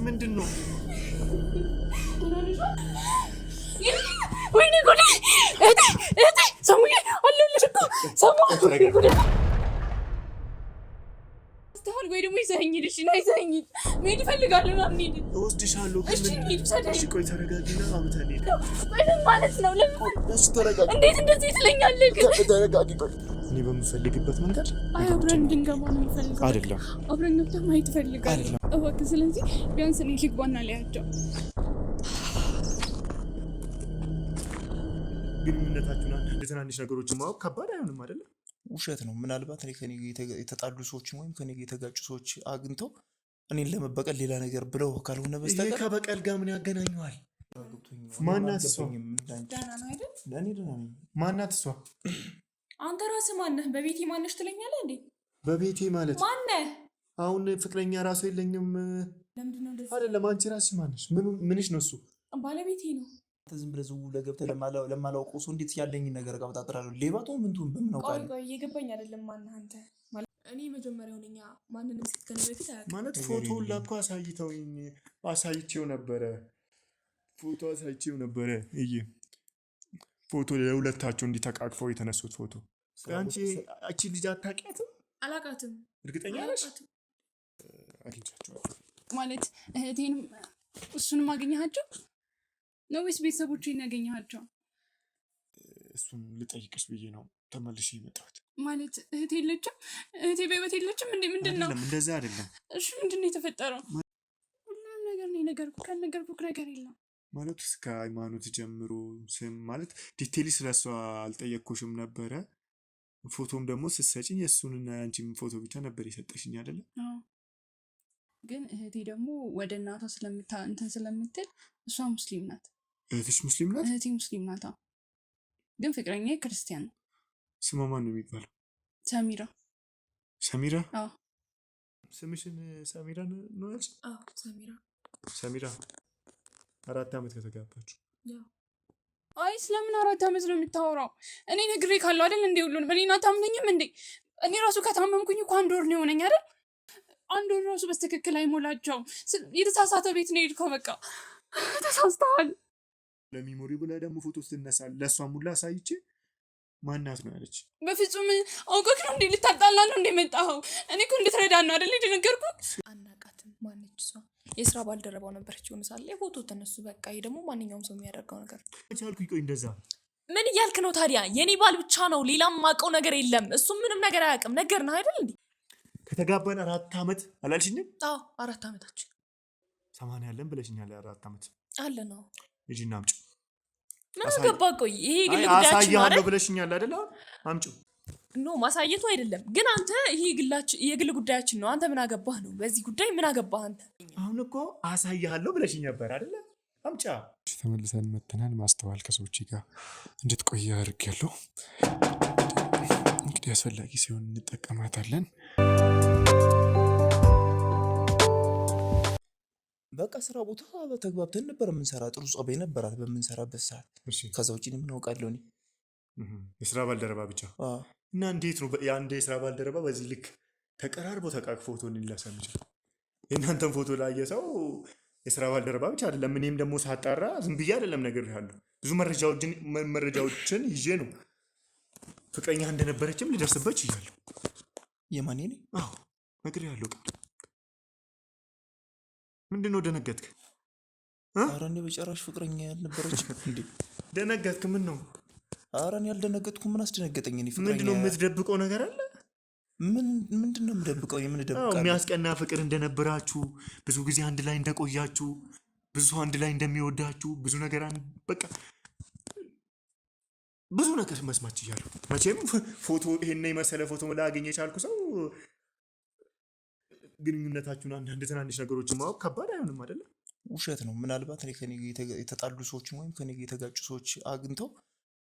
ምንድነው? ወይኔ ጉዴ! እህቴ ሰሙዬ አለልሽ እኮ ሰሙ ጉዴ! አስተዋል ወይ ደግሞ ይዘኸኝ ሂድ። እሺ ና ይዘኸኝ ሂድ። መሄድ እፈልጋለሁ። ና እንሂድ። እወስድሻለሁ። እሺ ቆይ ተረጋጊና አውተን ሂድ። ቆይ ምን ማለት ነው? ለምን? እሺ ተረጋጊ። እንዴት እንደዚህ ትለኛለህ? ተረጋጊ። ቆይ እኔ በምፈልግበት መንገድ አብረን እንድንገባ ነው የምፈልገው። አይደለም አብረን ገብተን ማየት እፈልጋለሁ። እባክህ ስለዚህ ቢያንስ እኔ ልግባና ላያቸው። ግንኙነታችሁን አንድ ትናንሽ ነገሮችን ማወቅ ከባድ አይሆንም አይደለም? ውሸት ነው። ምናልባት እኔ ከኔ የተጣሉ ሰዎችም ወይም ከኔ የተጋጩ ሰዎች አግኝተው እኔን ለመበቀል ሌላ ነገር ብለው ካልሆነ በስተቀር ይሄ ከበቀል ጋር ምን ያገናኘዋል? ማናት እሷ? ደህና ነው አይደል? ለእኔ ደህና ነኝ። ማናት እሷ? አንተ ራስህ ማነህ? በቤቴ ማነሽ ትለኛለህ እንዴ? በቤቴ ማለት ማነህ? አሁን ፍቅረኛ ራሱ የለኝም። ለምንድን ነው እንደዚህ? አይደለም አንቺ ራስሽ ማነሽ? ምንሽ ነው እሱ? ባለቤቴ ነው። ዝም ብለህ ዝው ለገብተህ ለማላውቀው ሰው እንዴት ያለኝን ነገር ቀብጣጥራለሁ? ሌባቶ ምንቱን በምን አውቃለሁ? ቆይ እየገባኝ አይደለም። ማነህ አንተ? እኔ መጀመሪያው ነኝ። ማንንም ሴት ከኔ በፊት አያውቅም ማለት ፎቶውን ላኩ አሳይቼው ነበረ። እይ ፎቶ ለሁለታቸው እንዲተቃቅፈው የተነሱት ፎቶ። አንቺ እቺ ልጅ አታውቂያትም? አላውቃትም። እርግጠኛ ነሽ? አግኝቻቸዋለሁ ማለት እህቴንም እሱንም አገኘሃቸው ነው ወይስ ቤተሰቦቼን ያገኘሃቸው? እሱን ልጠይቅሽ ብዬ ነው ተመልሼ የመጣሁት። ማለት እህቴ የለችም? እህቴ በህይወት የለችም እንዴ? ምንድን ነው? እንደዛ አይደለም። እሺ ምንድን ነው የተፈጠረው? ሁሉም ነገር ነው የነገርኩህ። ካልነገርኩህ ነገር የለም ማለት እስከ ሃይማኖት ጀምሮ ስም ማለት ዲቴይሊ ስለሷ አልጠየቅኩሽም ነበረ። ፎቶም ደግሞ ስትሰጪኝ የእሱንና የአንቺም ፎቶ ብቻ ነበር የሰጠሽኝ አይደለም? ግን እህቴ ደግሞ ወደ እናቷ እንትን ስለምትል እሷ ሙስሊም ናት። እህትሽ ሙስሊም ናት? እህቴ ሙስሊም ናት። ግን ፍቅረኛ ክርስቲያን ነው። ስሟ ማን ነው የሚባለው? ሰሚራ። ሰሚራ? አዎ። ስምሽን ሰሚራ ነው ያልሽ? አዎ ሰሚራ። ሰሚራ 4 ዓመት ከተጋባችሁ? አይ ስለምን 4 ዓመት ነው የምታወራው? እኔ ነግሬ ካለው አይደል እንዴ? ሁሉንም እኔን አታምነኝም እንዴ? እኔ ራሱ ከታመምኩኝ እኮ 1 ወር ነው የሆነኝ አይደል? 1 ወር ራሱ በትክክል አይሞላቸው። የተሳሳተ ቤት ነው የሄድከው። በቃ ተሳስተሃል። ለሚሞሪ ብለህ ደግሞ ፎቶ ስትነሳ ለእሷ ሙላ አሳይቼ ማናት ነው ያለች? በፍጹም አውቀህ ነው እንዴ? ልታጣላ ነው እንዴ መጣኸው? እኔ እኮ እንድትረዳን ነው አይደል የነገርኩህ። አናውቃትም። ማነች እሷ? የስራ ባልደረባው ነበረች። የሆነ ሳለ ፎቶ ተነሱ። በቃ ይሄ ደግሞ ማንኛውም ሰው የሚያደርገው ነገር ቻልኩኝ። ቆይ እንደዛ ምን እያልክ ነው ታዲያ? የኔ ባል ብቻ ነው፣ ሌላም ማውቀው ነገር የለም። እሱም ምንም ነገር አያውቅም። ነገር ነው አይደል እንዴ? ከተጋባን 4 ዓመት አላልሽኝም? አዎ 4 ዓመታችን 80 ያለን ብለሽኛል። 4 ዓመት አለ ነው። ልጅና አምጪው። ምን አገባ? ቆይ ይሄ ግል ጉዳያችን አሳያለሁ ብለሽኛል አይደል? አምጪው። ኖ ማሳየቱ አይደለም ግን አንተ ይሄ የግል ጉዳያችን ነው። አንተ ምን አገባህ ነው? በዚህ ጉዳይ ምን አገባህ አንተ? አሁን እኮ አሳያለሁ ብለሽኝ ነበር አይደል? አምጫ። ተመልሰን መተናል። ማስተዋል ከሰዎች ጋር እንድትቆይ አድርጌያለሁ። እንግዲህ አስፈላጊ ሲሆን እንጠቀማታለን። በቃ ስራ ቦታ በተግባብተን ነበር የምንሰራ። ጥሩ ጸባይ ነበራት በምንሰራበት ሰዓት። ከዛ ውጭ ምን አውቃለሁ እኔ። የስራ ባልደረባ ብቻ እና እንዴት ነው የአንድ የስራ ባልደረባ በዚህ ልክ ተቀራርቦ ተቃቅፎ ፎቶን ሊላሳም ይችላል? የእናንተን ፎቶ ላየ ሰው የስራ ባልደረባ ብቻ አይደለም። እኔም ደግሞ ሳጣራ ዝም ብዬ አይደለም ነግሬሃለሁ። ብዙ መረጃዎችን ይዤ ነው። ፍቅረኛ እንደነበረችም ልደርስበት ይያለሁ። የማን ነኝ? አዎ ነግሬሃለሁ። ምንድነው ደነገጥክ? ኧረ እኔ በጭራሽ ፍቅረኛ ያልነበረችም እንዴ። ደነገጥክ? ምን ነው? ኧረ እኔ ያልደነገጥኩም። ምን አስደነገጠኝ? እኔ ፍቅረኛ ምንድነው የምትደብቀው ነገር አለ? ምንድነው የምደብቀው? የምንደብቀው የሚያስቀና ፍቅር እንደነበራችሁ፣ ብዙ ጊዜ አንድ ላይ እንደቆያችሁ፣ ብዙ ሰው አንድ ላይ እንደሚወዳችሁ፣ ብዙ ነገር በቃ ብዙ ነገር መስማት ይችላል። መቼም ፎቶ ይሄን የመሰለ ፎቶ ላገኘ የቻልኩ ሰው ግንኙነታችሁን አንድ ትናንሽ ነገሮችን ማወቅ ከባድ አይሆንም አይደለም? ውሸት ነው። ምናልባት እኔ ከኔ የተጣሉ ሰዎችም ወይም ከኔ የተጋጩ ሰዎች አግኝተው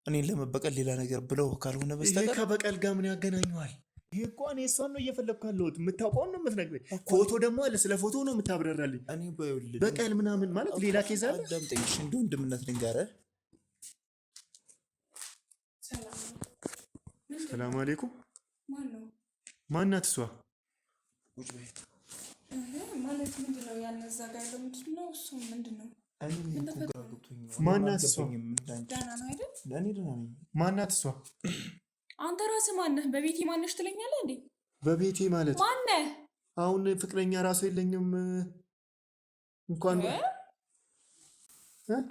እኔን ለመበቀል ሌላ ነገር ብለው ካልሆነ በስተቀር ይሄ ከበቀል ጋር ምን ያገናኘዋል? ይሄ እኮ እኔ እሷን ነው እየፈለግኩ ያለሁት። የምታውቀውን ነው የምትነግረኝ። ፎቶ ደግሞ አለ። ስለ ፎቶ ነው የምታብረራልኝ። እኔ በቀል ምናምን ማለት ሌላ ኬዝ አለ። አዳምጠኝ እንደ ወንድምነት ልንገርህ። ሰላም አለይኩም። ማናት እሷ? ማን ማለት ምንድነው? ያነዛ ጋር ያለው ምንድነው? እሱ ምንድነው? ማናት እሷ? ደህና ነው አይደል? ለእኔ ደህና ነኝ። ማናት እሷ? አንተ ራስህ ማነህ? በቤቴ ማነሽ ትለኛለህ እንዴ? በቤቴ ማለት ማነህ? አሁን ፍቅረኛ ራሱ የለኝም እንኳን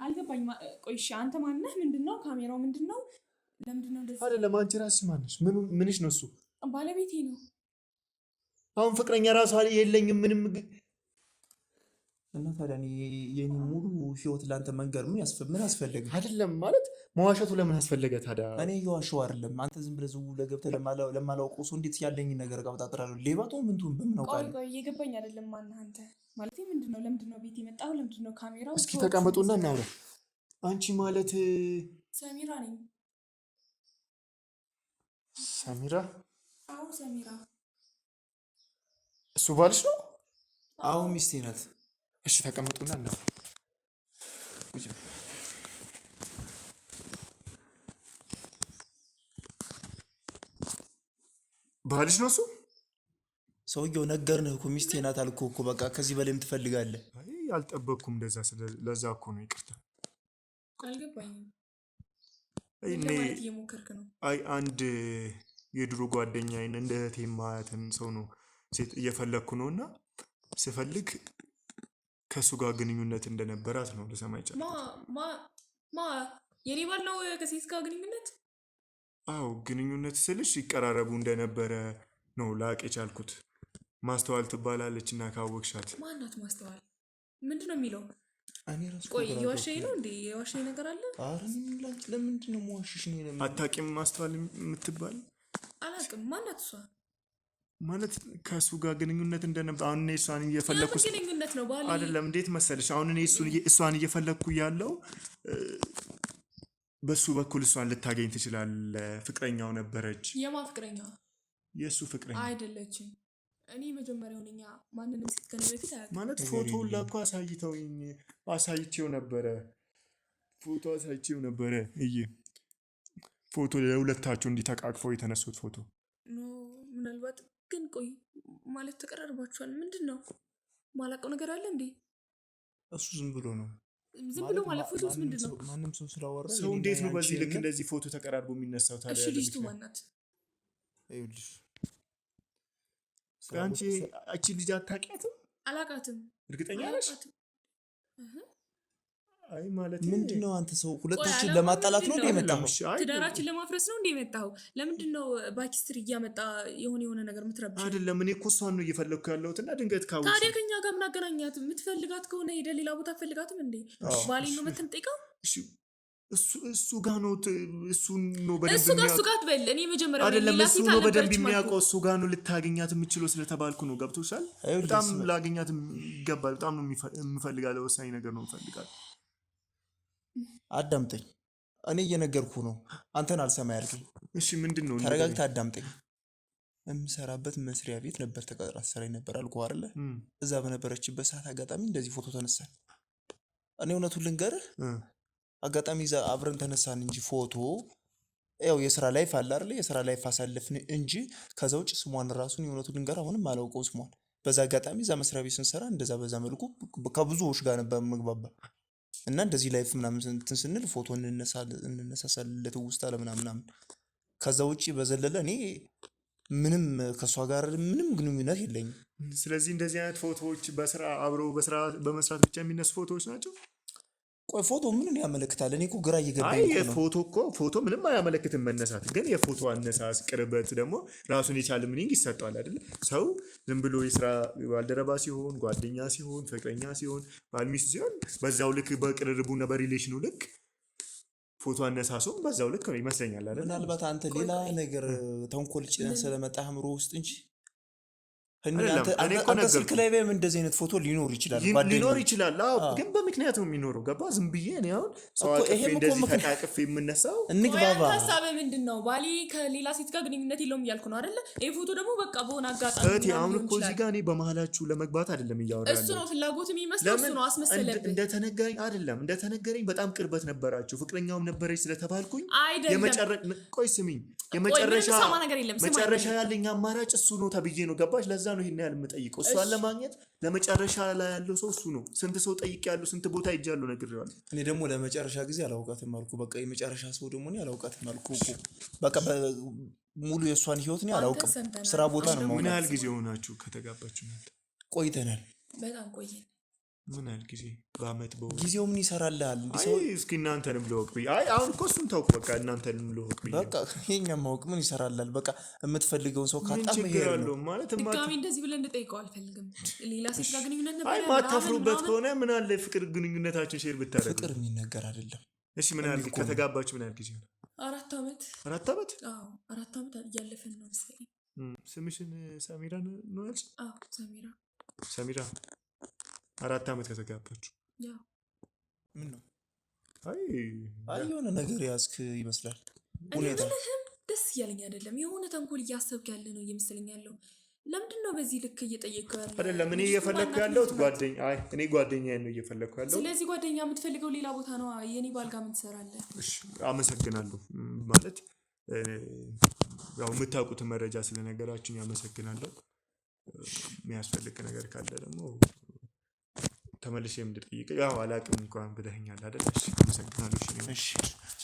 አልገባኝም። ቆይ እሺ አንተ ማነህ? ምንድነው? ካሜራው ምንድነው? ለምንድነው እንደዚህ? አይደለም አንቺ ራስሽ ማነሽ? ምንሽ ነው እሱ? ባለቤቴ ነው። አሁን ፍቅረኛ ራሱ የለኝም ምንም። እና ታዲያ የኔ ሙሉ ህይወት ለአንተ መንገር ምን አስፈለገ? አይደለም ማለት መዋሸቱ ለምን አስፈለገ ታዲያ? እኔ እየዋሸሁ አይደለም። አንተ ዝም ብለህ ዝው ለገብተህ ለማላውቀው ሰው እንዴት ያለኝን ነገር ቀብጣጥራለሁ? ሌባቶ ምንቱን በምን አውቃለሁ? ቆይ እየገባኝ አይደለም። ማነህ አንተ? ማለት ምንድነው? ለምንድነው ቤት የመጣው? ለምንድነው ካሜራው? እስኪ ተቀመጡና እናውራ። አንቺ ማለት ሰሚራ ነኝ። ሰሚራ? አዎ ሰሚራ። እሱ ባልሽ ነው? አዎ ሚስቴ ናት። እሺ ተቀመጡና እናውራ። ባልሽ ነው እሱ? ሰውየው ነገርንህ እኮ ሚስቴ ናት አልኩህ እኮ። በቃ ከዚህ በላይ የምትፈልጋለህ? አይ አልጠበቅኩም እንደዛ። ለዛ እኮ ነው ይቅርታ። አልገባኝም። እኔ ማለት እየሞከርክ ነው? አይ አንድ የድሮ ጓደኛዬን እንደ እህቴ ማያትን ሰው ነው ሴት እየፈለግኩ ነው እና ስፈልግ ከእሱ ጋር ግንኙነት እንደነበራት ነው ልሰማ ማ የኔ ባል ነው ከሴት ጋር ግንኙነት? አዎ ግንኙነት ስልሽ ይቀራረቡ እንደነበረ ነው ላቅ የቻልኩት። ማስተዋል ትባላለች እና ካወቅሻት። ማናት ማስተዋል? ምንድን ነው የሚለው? ቆይ የዋሸኝ ነው እንዴ? የዋሸኝ ነገር አለ? ኧረ ለምንድን ነው የምዋሽሽ? አታውቂም ማስተዋል የምትባል? አላውቅም። ማናት እሷ? ማለት ከእሱ ጋር ግንኙነት እንደነበር አሁን እኔ እሷን እየፈለግኩ ግንኙነት ነው ባል አይደለም። እንዴት መሰለሽ አሁን እኔ እሷን እየፈለግኩ ያለው በሱ በኩል እሷን ልታገኝ ትችላለህ። ፍቅረኛው ነበረች። የማን ፍቅረኛ? የእሱ ፍቅረኛ አይደለችም። እኔ መጀመሪያው ነኝ። ማንንም ሴት ከኔ በፊት አያውቅም። ማለት ፎቶ ላኩ አሳይቼው ነበረ። ፎቶ አሳይቼው ነበረ። ፎቶ ለሁለታቸው እንዲተቃቅፈው የተነሱት ፎቶ ምናልባት ግን ቆይ ማለት ተቀራርባችኋል? ምንድን ነው ማላውቀው ነገር አለ እንዴ? እሱ ዝም ብሎ ነው። ዝም ብሎ ማለት ፎቶስ ምንድን ነው? ማንም ሰው ስላወራ ሰው እንዴት ነው በዚህ ልክ እንደዚህ ፎቶ ተቀራርቦ የሚነሳው ታዲያ? እሺ ልጅቱ ማናት? ይኸውልሽ አንቺ እቺ ልጅ አታውቂያትም? አላውቃትም። እርግጠኛ ነሽ? አይ ማለት ምንድነው? አንተ ሰው ሁለታችን ለማጣላት ነው እንዴ የመጣው? ትዳራችን ለማፍረስ ነው እንዴ የመጣው? ለምንድነው ባኪስትር እያመጣ የሆነ ነገር የምትረብሽ? አይደለም እኔ እኮ እሷን ነው እየፈለግኩ ያለሁት እና ድንገት ካወቅሽ ታዲያ ከኛ ጋር ምን አገናኛት? የምትፈልጋት ከሆነ ሄደህ ሌላ ቦታ ፈልጋትም እንዴ? ባሌን ነው የምትጠይቀው? እሱ ጋር ነው በደንብ እሱ ጋር ትበል። እኔ መጀመሪያ አይደለም እሱ ነው በደንብ የሚያውቀው። እሱ ጋር ነው ልታገኛት የምችለው ስለተባልኩ ነው። ገብቶሻል? በጣም ላገኛት ይገባል። በጣም ነው የምፈልጋለው። ወሳኝ ነገር ነው የምፈልጋለው። አዳምጠኝ። እኔ እየነገርኩ ነው፣ አንተን አልሰማ ያልከኝ። እሺ ምንድን ነው? ተረጋግተህ አዳምጠኝ። የምሰራበት መስሪያ ቤት ነበር ተቀጥራ ትሰራኝ ነበር አልኩህ አይደለ? እዛ በነበረችበት ሰዓት አጋጣሚ እንደዚህ ፎቶ ተነሳን። እኔ እውነቱን ልንገርህ፣ አጋጣሚ እዛ አብረን ተነሳን እንጂ ፎቶ ያው የስራ ላይፍ አለ አይደለ? የስራ ላይፍ አሳልፍን እንጂ ከዛ ውጭ ስሟን ራሱን የእውነቱን ልንገርህ አሁንም አላውቀው ስሟን። በዛ አጋጣሚ እዛ መስሪያ ቤት ስንሰራ እንደዛ በዛ መልኩ ከብዙዎች ጋር ነበር መግባባ እና እንደዚህ ላይፍ ምናምን እንትን ስንል ፎቶ እንነሳሳለት ውስጥ አለ ምናምን። ከዛ ውጪ በዘለለ እኔ ምንም ከሷ ጋር ምንም ግንኙነት የለኝም። ስለዚህ እንደዚህ አይነት ፎቶዎች በስራ አብረው በመስራት ብቻ የሚነሱ ፎቶዎች ናቸው። ቆይ ፎቶ ምን ያመለክታል? እኔ እኮ ግራ እየገባኝ ነው። ፎቶ ምንም አያመለክትም መነሳት። ግን የፎቶ አነሳስ ቅርበት ደግሞ ራሱን የቻለ ሚኒንግ ይሰጠዋል አይደለ? ሰው ዝም ብሎ የስራ ባልደረባ ሲሆን፣ ጓደኛ ሲሆን፣ ፍቅረኛ ሲሆን፣ ባል ሚስት ሲሆን በዛው ልክ በቅርርቡና በሪሌሽኑ ልክ ፎቶ አነሳሱም በዛው ልክ ይመስለኛል አይደል? ምናልባት አንተ ሌላ ነገር ተንኮል ጭነህ ስለመጣ አእምሮ ውስጥ እንጂ አንተ ስልክ ላይ በምን እንደዚህ አይነት ፎቶ ሊኖር ይችላል? ሊኖር ይችላል። አዎ ግን በምክንያት ነው የሚኖረው። ገባ? ዝም ብዬ እኔ አሁን ሰው አቅፌ እንደዚህ ተቃቅፌ የምነሳው እንግባባ። ሀሳብህ ምንድን ነው? ባሌ ከሌላ ሴት ጋር ግንኙነት የለውም እያልኩ ነው አይደለ? ይሄ ፎቶ ደግሞ በቃ በሆነ አጋጣሚ አሁን እኮ እዚህ ጋር እኔ በመሀላችሁ ለመግባት አይደለም እያወራሁ እሱ ነው ፍላጎት የሚመስለው። እሱ ነው አስመሰለብህ። እንደተነገረኝ በጣም ቅርበት ነበራችሁ፣ ፍቅረኛውም ነበረች ስለተባልኩኝ አይደለም። ቆይ ስሚኝ መጨረሻ ያለኝ አማራጭ እሱ ነው ተብዬ ነው ገባሽ? ለዛ ነው ይሄን ያህል የምጠይቀው እሷን ለማግኘት ለመጨረሻ ላይ ያለው ሰው እሱ ነው። ስንት ሰው ጠይቄያለሁ፣ ስንት ቦታ ሄጃለሁ፣ ነግሬዋለሁ። እኔ ደግሞ ለመጨረሻ ጊዜ አላውቃትም አልኩ። በቃ የመጨረሻ ሰው ደግሞ እኔ አላውቃትም አልኩ እኮ በቃ ሙሉ የእሷን ህይወት እኔ አላውቅም። ስራ ቦታ ነው የማውቃት። ምን ያህል ጊዜ ሆናችሁ ከተጋባችሁ? ቆይተናል። በጣም ቆየን። ምን ያህል ጊዜ? በአመት በወር? ጊዜው ምን ይሰራልሃል? እስኪ እናንተንም ልወቅ ብዬ አሁን እኮ እሱን ተውኩ። በቃ እናንተንም ልወቅ ብዬ በቃ የእኛም ማወቅ ምን ይሰራልሃል? በቃ የምትፈልገውን ሰው ካጣ መሄድ ነው ማለት። ድጋሚ እንደዚህ ብለን እንጠይቀው አልፈልግም። ሌላ ሴት ጋር ግንኙነት ነበር። ማታፍሩበት ከሆነ ምን አለ ፍቅር ግንኙነታችን ሼር ብታደርጉ። ፍቅር የሚነገር አይደለም። እሺ ምን ያህል ከተጋባችሁ ምን ያህል ጊዜ ነው? 4 ዓመት። 4 ዓመት? አዎ 4 ዓመት እያለፈን ነው መሰለኝ። ስምሽን ሰሚራ ነው ያልሽ? አዎ ሰሚራ። ሰሚራ 4 ዓመት ከተጋባችሁ ያው ምን ነው? አይ የሆነ ነገር ያዝክ ይመስላል። ሁኔታ ደስ እያለኝ አይደለም። የሆነ ተንኮል እያሰብክ ያለ ነው እየመሰለኝ ያለው። ለምንድን ነው በዚህ ልክ እየጠየቅኩ ያለው? አይደለም እኔ እየፈለኩ ያለሁት እኔ ጓደኛዬን ነው እየፈለኩ ያለሁት። ስለዚህ ጓደኛ የምትፈልገው ሌላ ቦታ ነው። የኔ ባል ጋር ምን ትሰራለህ? እሺ አመሰግናለሁ። ማለት ያው የምታውቁትን መረጃ ስለነገራችሁኝ አመሰግናለሁ። የሚያስፈልግ ነገር ካለ ደግሞ ተመልሼ እንድጠይቅ ያው አላቅም እንኳን ብለኸኛል አይደል? እሺ አመሰግናለሁ። እሺ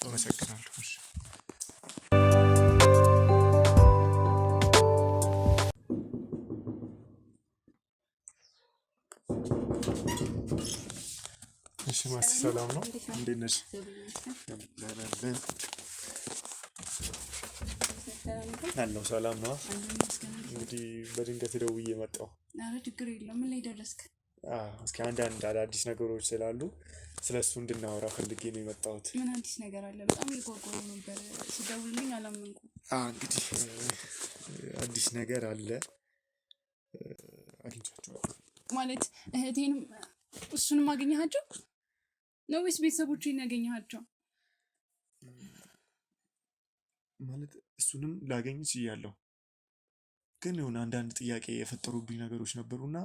አመሰግናለሁ። እሺ እሺ ማሲ ሰላም ነው? እንዴት ነሽ? አለው ሰላም ነው። እንግዲህ በድንገት ደውዬ መጣሁ። ኧረ ችግር የለም። ምን ላይ ደረስክ? እስኪ አንዳንድ አዳዲስ ነገሮች ስላሉ ስለሱ እንድናወራ ፈልጌ ነው የመጣሁት። ምን አዲስ ነገር አለ? በጣም እየጓጓሁ ነበር። ስደውልልኝ አላመንኩም። እንግዲህ አዲስ ነገር አለ። አግኝቻቸዋለሁ። ማለት እህቴንም እሱንም አገኘሃቸው ነው ወይስ ቤተሰቦቼን ያገኘሃቸው? ማለት እሱንም ላገኝ ችያለሁ፣ ግን የሆነ አንዳንድ ጥያቄ የፈጠሩብኝ ነገሮች ነበሩና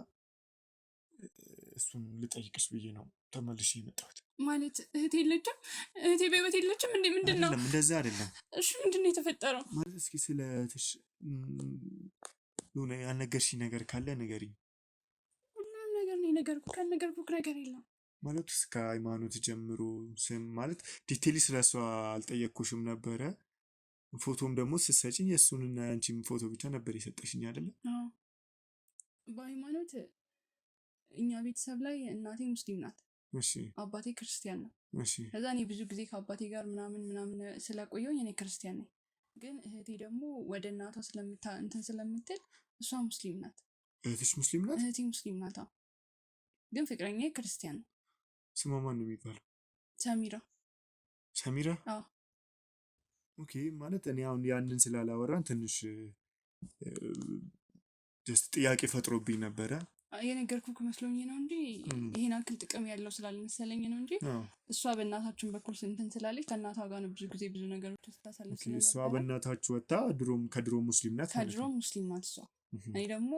እሱን ልጠይቅሽ ብዬ ነው ተመልሼ የመጣሁት። ማለት እህቴ የለችም? እህቴ በህይወት የለችም እንዴ? ምንድን ነው? እንደዛ አይደለም። እሺ ምንድን ነው የተፈጠረው? ማለት እስኪ ስለ የሆነ ያልነገርሽኝ ነገር ካለ ንገሪኝ። ሁሉም ነገር ነው የነገርኩህ። ካልነገርኩህ ነገር የለም። ማለት እስከ ሃይማኖት ጀምሮ ስም ማለት ዲቴይሊ ስለሷ አልጠየቅኩሽም ነበረ። ፎቶም ደግሞ ስትሰጪኝ የእሱንና ያንቺም ፎቶ ብቻ ነበር የሰጠሽኝ አይደለ? በሃይማኖት እኛ ቤተሰብ ላይ እናቴ ሙስሊም ናት። እሺ አባቴ ክርስቲያን ነው። እሺ ከዛ እኔ ብዙ ጊዜ ከአባቴ ጋር ምናምን ስለቆየሁኝ እኔ ክርስቲያን ነኝ። ግን እህቴ ደግሞ ወደ እናቷ እንትን ስለምትል እሷ ሙስሊም ናት። እህትሽ ሙስሊም ናት? እህቴ ሙስሊም ናት። ግን ፍቅረኛ ክርስቲያን ነው። ስሟ ማን ነው የሚባለው? ሰሚራ። ሰሚራ? አዎ። ኦኬ። ማለት እኔ አሁን ያንን ስላላወራን ትንሽ ጥያቄ ፈጥሮብኝ ነበረ። የነገርኩህ መስሎኝ ነው እንጂ ይሄን አክል ጥቅም ያለው ስላልመሰለኝ ነው እንጂ እሷ በእናታችን በኩል እንትን ስላለች ከእናቷ ጋር ነው ብዙ ጊዜ ብዙ ነገሮች ስታሳልፍ ስለነበረ። እሷ በእናታችሁ ወጣ ከድሮ ሙስሊም ናት? ከድሮ ሙስሊም ናት እሷ። እኔ ደግሞ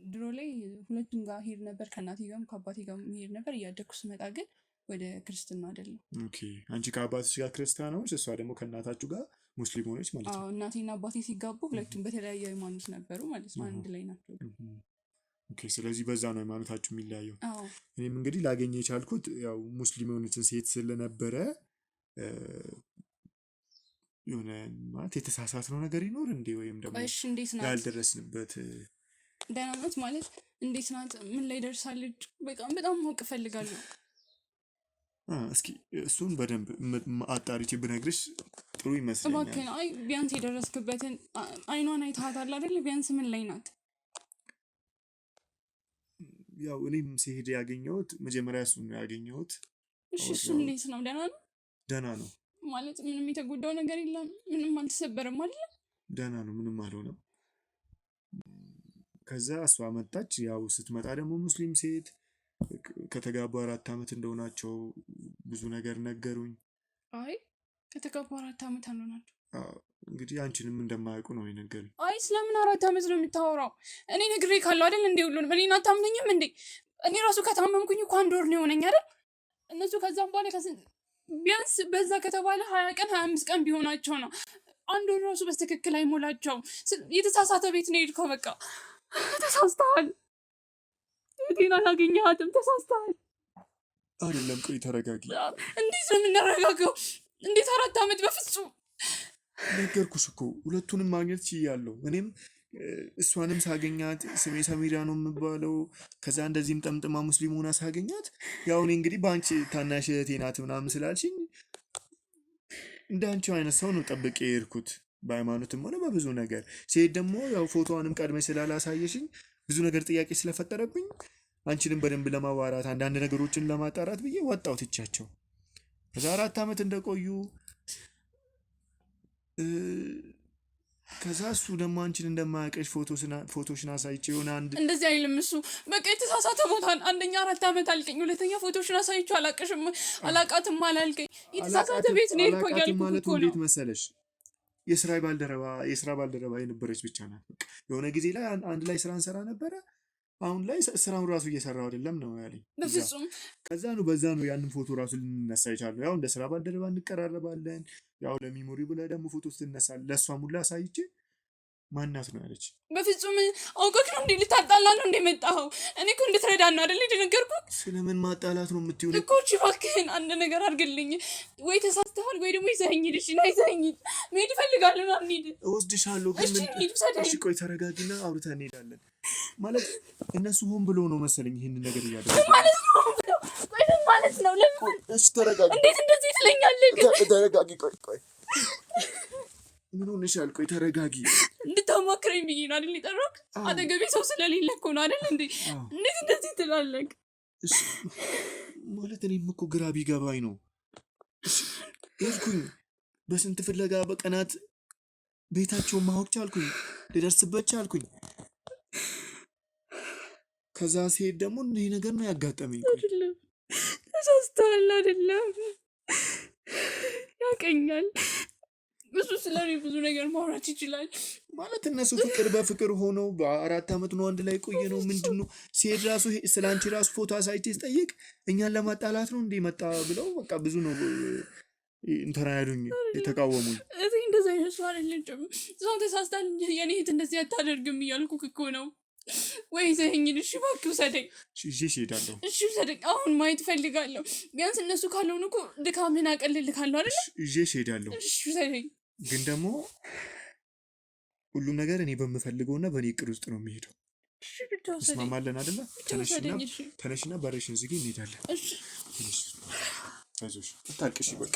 ድሮ ላይ ሁለቱም ጋር ሄድ ነበር፣ ከእናቴ ጋርም ከአባቴ ጋር ሄድ ነበር። እያደግኩ ስመጣ ግን ወደ ክርስትና አይደለም። ኦኬ። አንቺ ከአባትሽ ጋር ክርስቲያን ሆነች፣ እሷ ደግሞ ከእናታችሁ ጋር ሙስሊም ሆነች ማለት ነው? እናቴና አባቴ ሲጋቡ ሁለቱም በተለያየ ሃይማኖት ነበሩ ማለት ነው። አንድ ላይ ናቸው። ኦኬ። ስለዚህ በዛ ነው ሃይማኖታችሁ የሚለያየው። እኔም እንግዲህ ላገኘ የቻልኩት ያው ሙስሊም የሆነችን ሴት ስለነበረ የሆነ ማለት የተሳሳትነው ነገር ይኖር እንዴ? ወይም ደግሞ ያልደረስንበት ደህና ናት ማለት እንዴት ናት? ምን ላይ ደርሳለች? በጣም ማወቅ እፈልጋለሁ። እስኪ እሱን በደንብ አጣሪቼ ብነግርሽ ጥሩ ይመስለኛል። እባክህን። አይ ቢያንስ የደረስክበትን አይኗን አይተሃታል አይደል? ቢያንስ ምን ላይ ናት? ያው እኔም ሲሄድ ያገኘሁት መጀመሪያ እሱን ነው ያገኘሁት። እሺ እሱ እንዴት ነው? ደህና ነው? ደህና ነው ማለት ምንም የተጎዳው ነገር የለም? ምንም አልተሰበረም አይደል? ደህና ነው፣ ምንም አልሆነም። ከዛ እሷ መጣች። ያው ስትመጣ ደግሞ ሙስሊም ሴት ከተጋቡ 4 ዓመት እንደሆናቸው ብዙ ነገር ነገሩኝ። አይ ከተጋቡ 4 ዓመት አልሆናቸው። እንግዲህ አንቺንም እንደማያውቁ ነው የነገሩኝ። አይ ስለምን 4 ዓመት ነው የምታወራው? እኔ ነግሬ ካለው አይደል እንዴ? ሁሉንም እኔን አታምነኝም እንዴ? እኔ ራሱ ከታመምኩኝ እኮ 1 ወር ነው የሆነኝ አይደል? እነሱ ከዛም በኋላ ቢያንስ በዛ ከተባለ 20 ቀን 25 ቀን ቢሆናቸው ነው። አንድ ወር ራሱ በትክክል አይሞላቸውም። የተሳሳተ ቤት ነው የሄድከው። በቃ ተሳስተሃል። እህቴን አላገኘሃትም። ተሳስተሃል። አይደለም ቆይ ተረጋጊ። እንዴት ነው የምናረጋገው? እንዴት 4 ዓመት? በፍጹም ነገርኩሽ እኮ ሁለቱንም ማግኘት ችያለሁ። እኔም እሷንም ሳገኛት ስሜ ሰሚራ ነው የምባለው። ከዛ እንደዚህም ጠምጥማ ሙስሊም ሆና ሳገኛት ያው እኔ እንግዲህ በአንቺ ታናሽ እህቴ ናት ምናምን ስላልሽኝ እንደ አንቺው አይነት ሰው ነው ጠብቄ የሄድኩት፣ በሃይማኖትም ሆነ በብዙ ነገር። ሲሄድ ደግሞ ያው ፎቶዋንም ቀድመሽ ስላላሳየሽኝ ብዙ ነገር ጥያቄ ስለፈጠረብኝ አንቺንም በደንብ ለማዋራት አንዳንድ ነገሮችን ለማጣራት ብዬ ወጣሁ ትቻቸው። ከዛ 4 ዓመት እንደቆዩ ከዛ እሱ ደግሞ አንቺን እንደማያውቅሽ ፎቶሽን አሳይቼ የሆነ አንድ እንደዚህ አይልም እሱ። በቃ የተሳሳተ ቦታ አንደኛ 4 ዓመት አልከኝ፣ ሁለተኛ ፎቶሽን አሳይቼ አላቃትም አላልከኝ። የተሳሳተ ቤት ነው እኮ ያልኩት ማለት እኮ ነው። እንዴት መሰለሽ የስራ ባልደረባ የነበረች ብቻ ናት። በቃ የሆነ ጊዜ ላይ አንድ ላይ ስራ እንሰራ ነበረ። አሁን ላይ ስራውን ራሱ እየሰራው አይደለም ነው ያለኝ። በፍጹም በዛ ነው ያንን ፎቶ ራሱ ልንነሳ ይቻላል። ያው እንደ ስራ ባልደረባ እንቀራረባለን። ያው ለሚሞሪ ብለህ ደግሞ ፎቶ ስትነሳ ለእሷ ሙላ አሳይቼ ማናት ነው ያለች። በፍጹም አውቀህ ነው እንዴ? ልታጣላ ነው እንዴ መጣኸው? እኔ እኮ እንድትረዳን ነው አይደል የነገርኩህ? ስለምን ማጣላት ነው የምትይው? እኮ እባክህን አንድ ነገር አድርግልኝ። ወይ ተሳስተሃል ወይ ደግሞ ይዘኸኝ ሂድ። እሺ ና ይዘኸኝ ሂድ። መሄድ እፈልጋለሁ። ና እንሂድ። እወስድሻለሁ ግን እሺ ቆይ ተረጋጊና አውርተን እንሄዳለን። ማለት እነሱ ሆን ብሎ ነው መሰለኝ ይህንን ነገር እያደረጉ ማለት ነው። ቆይ ምን ማለት ነው? ለምን? እሺ ተረጋጊ። እንዴት እንደዚህ ትለኛለህ? ተረጋጊ። ቆይ ምን ሆነሻል? ቆይ ተረጋጊ። እንድታማክረኝ ብዬ ነው አይደል የጠራሁት? አጠገቤ ሰው ስለሌለ እኮ ነው አይደል እንዴ? እንዴት እንደዚህ ትላለህ? እሺ ማለት እኔም እኮ ግራ ቢገባኝ ነው። እሺ ሄድኩኝ፣ በስንት ፍለጋ በቀናት ቤታቸውን ማወቅ ቻልኩኝ፣ ልደርስበት ቻልኩኝ። ከዛ ሲሄድ ደግሞ ይህ ነገር ነው ያጋጠመኝ። አይደለም ተሳስተሃል፣ አይደለም ያቀኛል። ብዙ ስለኔ ብዙ ነገር ማውራት ይችላል። ማለት እነሱ ፍቅር በፍቅር ሆነው በ4 ዓመት ነው አንድ ላይ ቆየ ነው። ምንድን ነው ሲሄድ ራሱ ስለ አንቺ ራሱ ፎቶ አሳይቼ ስጠይቅ እኛን ለማጣላት ነው እንዴ መጣ ብለው በቃ ብዙ ነው እንትና ያሉኝ የተቃወሙኝ። እዚህ እንደዚህ አይነት ሰው አይደለም። ሰው ተሳስታል፣ የኔ እህት እንደዚህ አታደርግም እያልኩህ እኮ ነው። ወይ ይዘኸኝ ሂድ። እሺ እባክህ ውሰደኝ። ይዤሽ እሄዳለሁ። እሺ ውሰደኝ። አሁን ማየት እፈልጋለሁ። ቢያንስ እነሱ ካልሆኑ እኮ ድካምህን አቀልልካለሁ አይደል? ይዤሽ እሄዳለሁ። እሺ ውሰደኝ። ግን ደግሞ ሁሉም ነገር እኔ በምፈልገውና በእኔ እቅድ ውስጥ ነው የሚሄደው። እሺ ብቻ ውሰደኝ። እስማማለን አይደለ? ውሰደኝ። እሺ ተነሽና በርሽን ዝጊ፣ እንሄዳለን። እሺ አይዞሽ፣ አታልቅሽ በቃ።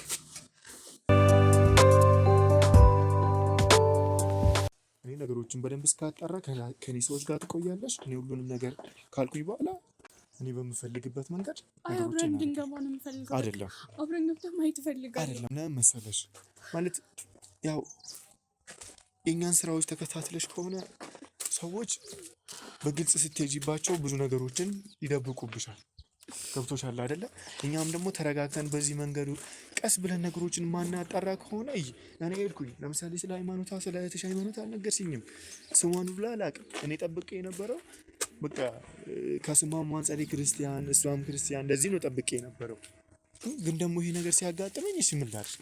እኔ ነገሮችን በደንብ እስካጣራ ከኔ ሰዎች ጋር ትቆያለሽ። እኔ ሁሉንም ነገር ካልኩኝ በኋላ እኔ በምፈልግበት መንገድ አብረን እንድንገባ ነው የምፈልገው። አይደለም አብረን ገብተህ ማየት እፈልጋለሁ። አይደለም ለምን መሰለሽ፣ ማለት ያው የእኛን ስራዎች ተከታትለሽ ከሆነ ሰዎች በግልጽ ስትሄጂባቸው ብዙ ነገሮችን ይደብቁብሻል። ገብቶሻል አይደለ? እኛም ደግሞ ተረጋግተን በዚህ መንገዱ ቀስ ብለን ነገሮችን ማናጣራ ከሆነ እኔ ሄድኩኝ። ለምሳሌ ስለ ሃይማኖቷ ስለ እህትሽ ሃይማኖት አልነገርሽኝም። ስሟን ብላ አላውቅም። እኔ ጠብቄ የነበረው በቃ ከስሟም አንጸሌ ክርስቲያን እሷም ክርስቲያን እንደዚህ ነው ጠብቄ የነበረው። ግን ደግሞ ይሄ ነገር ሲያጋጥመኝ እሺ ምን ላድርግ?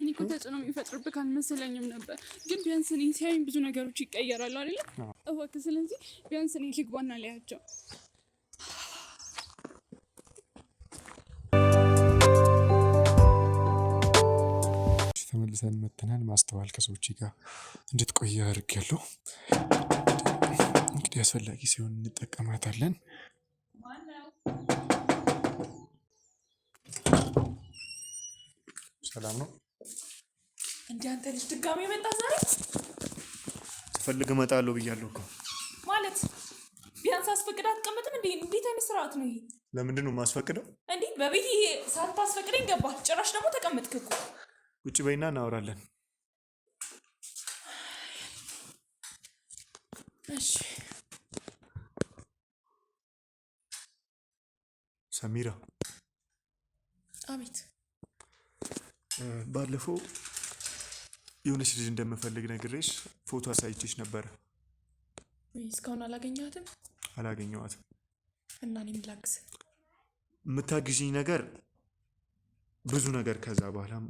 እኔ እኮ ተጽዕኖ የሚፈጥርብህ አልመሰለኝም ነበር። ግን ቢያንስ እኔ ሲያዩኝ ብዙ ነገሮች ይቀየራሉ አይደለ? እባክህ ስለዚህ ቢያንስ እኔ ልግባና ላያቸው። ተመልሰን መተናል። ማስተዋል ከሰዎች ጋር እንድትቆይ አድርጌያለሁ። እንግዲህ አስፈላጊ ሲሆን እንጠቀማታለን። ሰላም ነው እንዴ? አንተ ልጅ ድጋሜ መጣ ዛሬ? ስፈልግ እመጣለሁ ብያለሁ እኮ። ማለት ቢያንስ አስፈቅድ አትቀመጥም እንዴ? እንዴት አይነት ስርዓት ነው ይሄ? ለምንድን ነው የማስፈቅደው? እንዴ በቤት ሳታስፈቅደኝ ገባህ? ጭራሽ ደግሞ ተቀመጥክ እኮ። ቁጭ በይና እናወራለን። እሺ ሰሚራ። አቤት። ባለፈው የሆነች ልጅ እንደምፈልግ ነግሬሽ ፎቶ አሳይቼሽ ነበረ። እስካሁን አላገኘኋትም? አላገኘኋትም። እና እኔ ምን ላግዝ? የምታግዥኝ ነገር ብዙ ነገር ከዛ በኋላም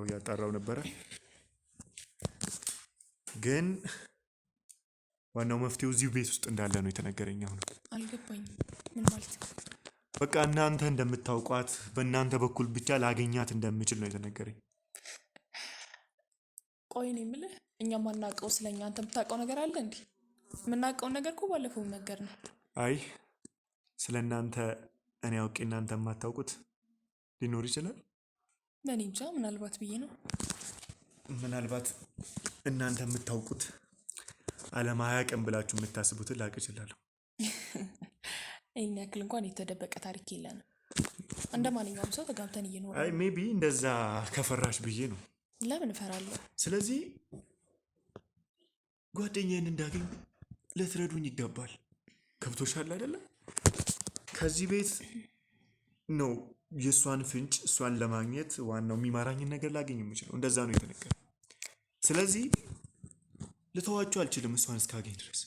እያጣራው ነበረ። ግን ዋናው መፍትሄው እዚሁ ቤት ውስጥ እንዳለ ነው የተነገረኝ። አሁን አልገባኝም። ምን ማለት ነው? በቃ እናንተ እንደምታውቋት በእናንተ በኩል ብቻ ላገኛት እንደምችል ነው የተነገረኝ። ቆይ እኔ የምልህ እኛ ማናውቀው ስለኛ አንተ የምታውቀው ነገር አለ እንዴ? የምናውቀውን ነገር እኮ ባለፈው ነገር ነው። አይ ስለ እናንተ እኔ አውቄ እናንተ የማታውቁት ሊኖር ይችላል። እኔ እንጃ፣ ምናልባት ብዬ ነው። ምናልባት እናንተ የምታውቁት ዓለም አያውቅም ብላችሁ የምታስቡትን ላውቅ እችላለሁ። ይህን ያክል እንኳን የተደበቀ ታሪክ የለንም። እንደ ማንኛውም ሰው ተጋብተን እየኖረ። አይ ሜቢ እንደዛ ከፈራሽ ብዬ ነው። ለምን እፈራለሁ? ስለዚህ ጓደኛዬን እንዳገኝ ልትረዱኝ ይገባል። ከብቶሻል አይደለም? ከዚህ ቤት ነው የእሷን ፍንጭ እሷን ለማግኘት ዋናው የሚማራኝን ነገር ላገኝ የምችለው። እንደዛ ነው የተነገረ። ስለዚህ ልተዋችሁ አልችልም እሷን እስካገኝ ድረስ።